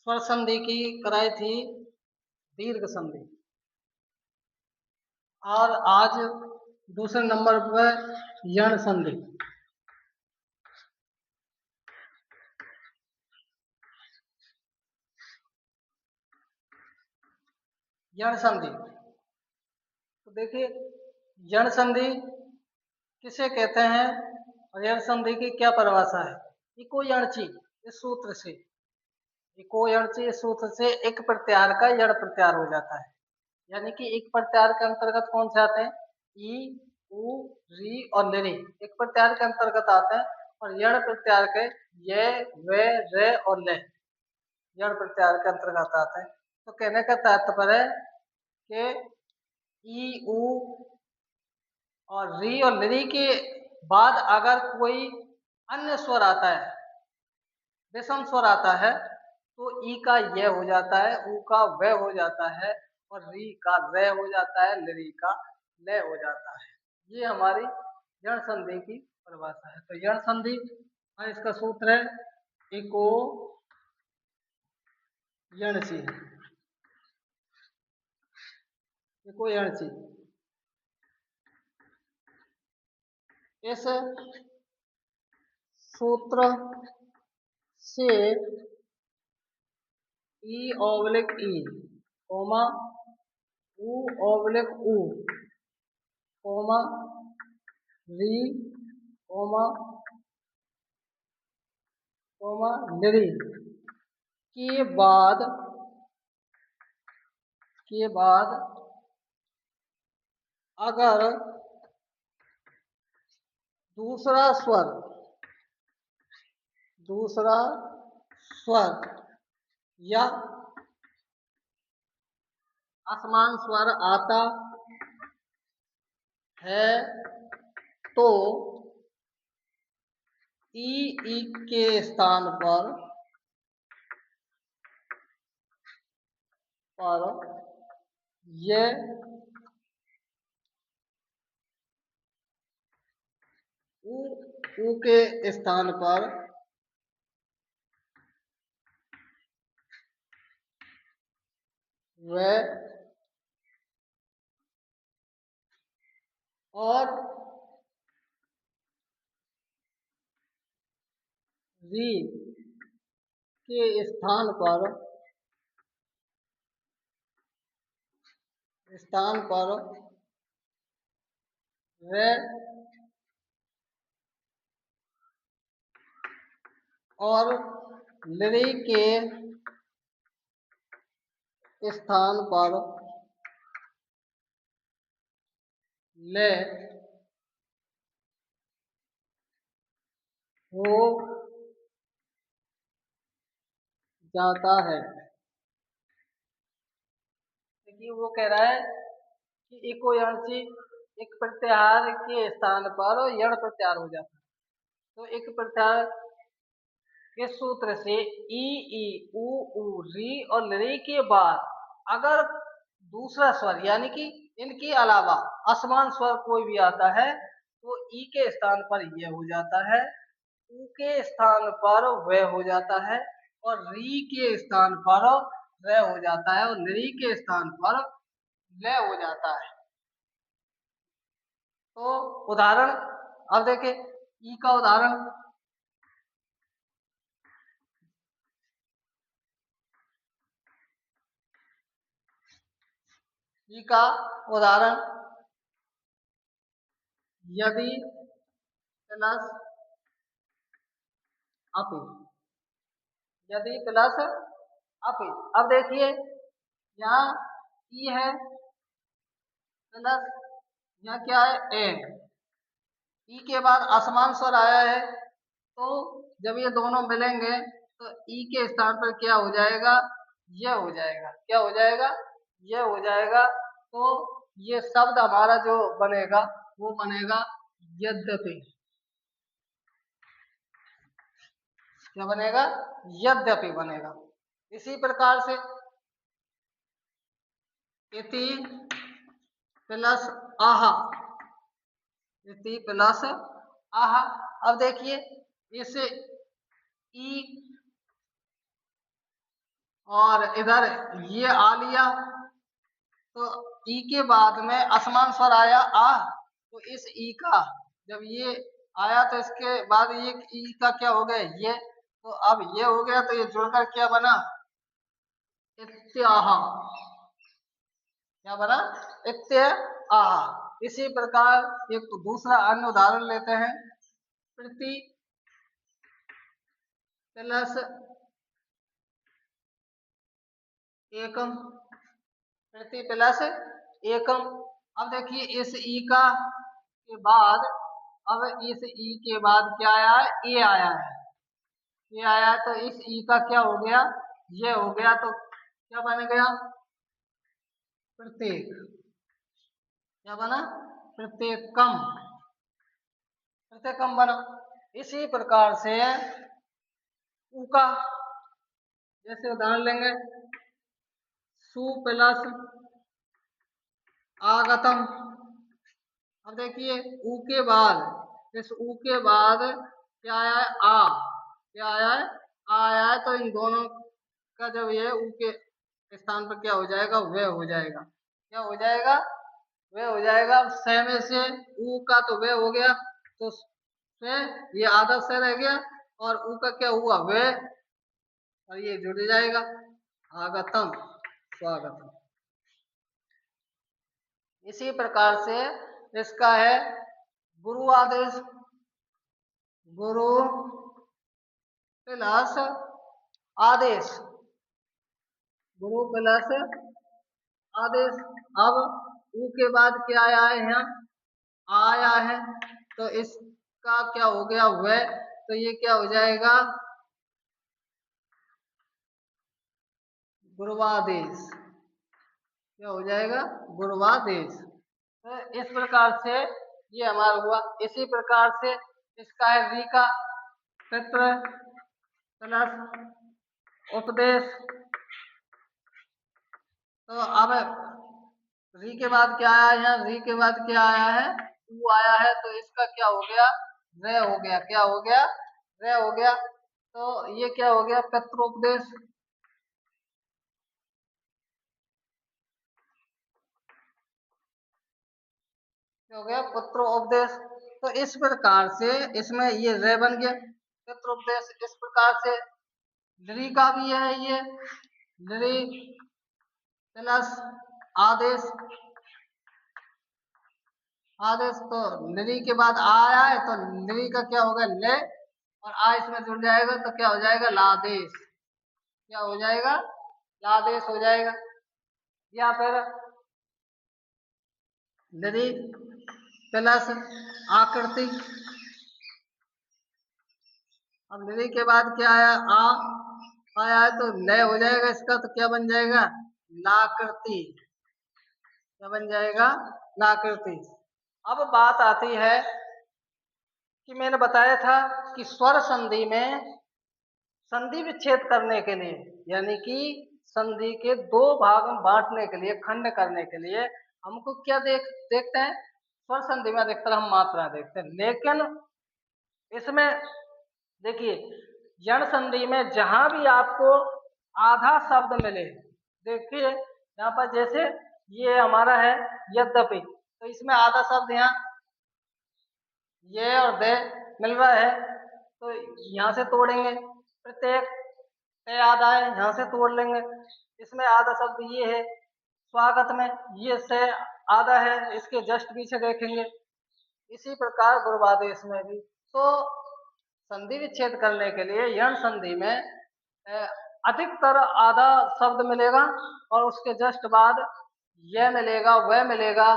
स्वर संधि की कराई थी दीर्घ संधि। और आज दूसरे नंबर पर यण संधि। यण संधि तो देखिए, यण संधि किसे कहते हैं और यण संधि की क्या परिभाषा है। इको यणची इस सूत्र से, इको यणची इस सूत्र से एक प्रत्याहार का यण प्रत्याहार हो जाता है। यानी कि एक प्रत्याहार के अंतर्गत कौन से आते हैं, ई, उ, री और लरी एक प्रत्याहार के अंतर्गत आते हैं। और यण प्रत्याहार के ये, वे, रे और ले यण प्रत्याहार के अंतर्गत आते हैं। तो कहने का तात्पर्य है कि ई, उ और री और लरी के बाद अगर कोई अन्य स्वर आता है, विषम स्वर आता है, तो ई का ये हो जाता है, उ का वे हो जाता है और री का रे हो जाता है, लरी का ले हो जाता है। ये हमारी यण संधि की परिभाषा है। तो यण संधि इसका सूत्र है इको यणची, इको यणची। इस सूत्र से ई ऑब्लिक ई, कोमा उ ऑब्लिक उ, कोमा री, कोमा कोमा लरी के बाद अगर दूसरा स्वर या असमान स्वर आता है तो ई के स्थान पर ये उ के स्थान पर वे और री के स्थान पर वे और लरी के स्थान पर ले हो जाता है। देखिए वो कह रहा है कि इको यणची एक प्रत्याहार के स्थान पर यण प्रत्याहार हो जाता है। तो एक प्रत्याहार के सूत्र से ई, उ, री और लरी के बाद अगर दूसरा स्वर यानी कि इनके अलावा असमान स्वर कोई भी आता है तो ई के स्थान पर यह हो जाता है, उ के स्थान पर वह हो जाता है और री के स्थान पर रे हो जाता है और लरी के स्थान पर ले हो जाता है। तो उदाहरण अब देखें, ई का उदाहरण ई का उदाहरण यदि प्लस अपि, यदि प्लस अपि। अब देखिए यहाँ ई है प्लस यहाँ क्या है ए, ई के बाद असमान स्वर आया है तो जब ये दोनों मिलेंगे तो ई के स्थान पर क्या हो जाएगा, यह हो जाएगा। क्या हो जाएगा, यह हो जाएगा। तो ये शब्द हमारा जो बनेगा वो बनेगा यद्यपि। क्या बनेगा, यद्यपि बनेगा। इसी प्रकार से इति प्लस आह, इति प्लस आह। अब देखिए इसे ई और इधर ये आ लिया, तो ई के बाद में असमान स्वर आया आ, तो इस ई का जब ये आया तो इसके बाद ये ई का क्या हो गया ये, तो अब ये हो गया तो ये जुड़कर क्या बना इत्याह, क्या बना इत्याह। इसी प्रकार एक दूसरा अन्य उदाहरण लेते हैं, प्रति प्लस एकम, प्रति प्लस एकम। अब देखिए इस ई का के बाद, अब इस ई के बाद क्या आया है ए आया है, ये आया तो इस ई का क्या हो गया ये हो गया, तो क्या बन गया प्रत्येक, क्या बना प्रत्येकम, प्रत्येकम बना। इसी प्रकार से ऊ का जैसे उदाहरण लेंगे, सु प्लस आगतम। अब देखिए ऊ के बाद, इस ऊ के बाद क्या आया है आ, क्या आया है आ आया है, तो इन दोनों का जब ये ऊ के स्थान पर क्या हो जाएगा वे हो जाएगा, क्या हो जाएगा वे हो जाएगा। से में से ऊ का तो वे हो गया, तो से ये आधा से रह गया, और ऊ का क्या हुआ वे, और ये जुड़ जाएगा आगतम स्वागतम। इसी प्रकार से इसका है गुरु आदेश, गुरु प्लस आदेश, गुरु प्लस आदेश। अब ऊ के बाद क्या आया है यहाँ आया है, तो इसका क्या हो गया वह, तो ये क्या हो जाएगा गुरुवादेश, क्या हो जाएगा गुरुवादेश। तो इस प्रकार से ये हमारा हुआ। इसी प्रकार से इसका है री का पितृ प्लस उपदेश, तो अब री के बाद क्या आया है, री के बाद क्या आया है ऊ आया है, तो इसका क्या हो गया रे हो गया, क्या हो गया रे हो गया, तो ये क्या हो गया पितृोपदेश। हो गया पुत्रोपदेश। तो इस प्रकार से इसमें ये रे बन गया पुत्रोपदेश। इस प्रकार से लृ का भी है ये लृ प्लस आदेश, आदेश तो लृ के बाद आ आया है, तो लृ का क्या होगा ले, और आ इसमें जुड़ जाएगा तो क्या हो जाएगा लादेश, क्या हो जाएगा लादेश हो जाएगा। या फिर लृ प्लस आकृति, अब लृ के बाद क्या आया आ आया है, तो लय हो जाएगा इसका, तो क्या बन जाएगा लाकृति, क्या बन जाएगा लाकृति। अब बात आती है कि मैंने बताया था कि स्वर संधि में संधि विच्छेद करने के लिए, यानी कि संधि के दो भाग में बांटने के लिए, खंड करने के लिए हमको क्या देखते हैं स्वर संधि में अधिकतर हम मात्रा देखते हैं। लेकिन इसमें देखिए जन संधि में जहां भी आपको आधा शब्द मिले, देखिए यहाँ पर जैसे ये हमारा है यद्यपि, तो इसमें आधा शब्द यहाँ ये और दे मिल रहा है, तो यहाँ से तोड़ेंगे, प्रत्येक से आधा है यहाँ से तोड़ लेंगे। इसमें आधा शब्द ये है स्वागत में, ये से आधा है, इसके जस्ट पीछे देखेंगे। इसी प्रकार गुरुवादेश में भी तो संधि विच्छेद करने के लिए यण संधि में अधिकतर आधा शब्द मिलेगा, और उसके जस्ट बाद यह मिलेगा वह मिलेगा,